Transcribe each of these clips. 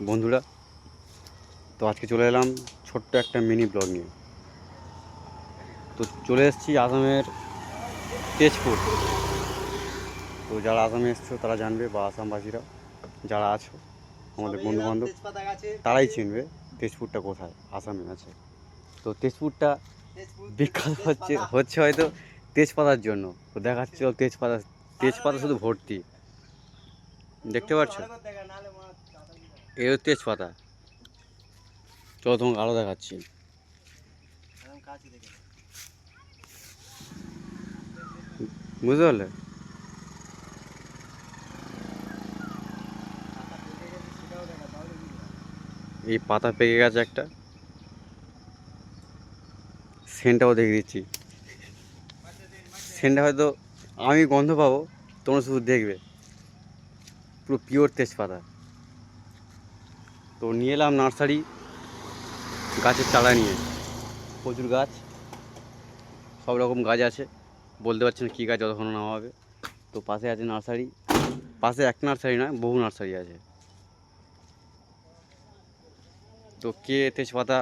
বন্ধুরা। তো আজকে চলে এলাম ছোট্ট একটা মিনি ব্লগ নিয়ে। তো চলে এসেছি আসামের তেজপুর। তো যারা আসামে এসছো তারা জানবে, বা আসামবাসীরা যারা আছো আমাদের বন্ধুবান্ধব তারাই চিনবে তেজপুরটা কোথায়, আসামে আছে। তো তেজপুরটা বিখ্যাত হচ্ছে হয়তো তেজপাতার জন্য। তো দেখাচ্ছিল তেজপাতা, তেজপাতা শুধু ভর্তি, দেখতে পাচ্ছ? এই তেজপাতা। চলো তোমাকে আরও দেখাচ্ছি। বুঝতে পারলে? এই পাতা পেকে গেছে একটা, সেন্টটাও দেখে দিচ্ছি। সেন্টটা হয়তো আমি গন্ধ পাবো, তোমরা শুধু দেখবে। পুরো পিওর তেজপাতা। তো নিয়ে এলাম নার্সারি গাছের চারা নিয়ে। প্রচুর গাছ, সব রকম গাছ আছে, বলতে পারছি না কী গাছ যতক্ষণ না হবে। তো পাশে আছে নার্সারি, পাশে একটা নার্সারি নয়, বহু নার্সারি আছে। তো কে তেজপাতা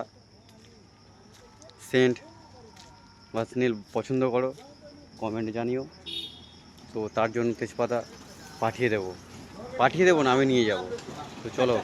সেন্ট বা স্মেল পছন্দ করো কমেন্টে জানিও। তো তার জন্য তেজপাতা পাঠিয়ে দেবো না, আমি নিয়ে যাব। তো চলো।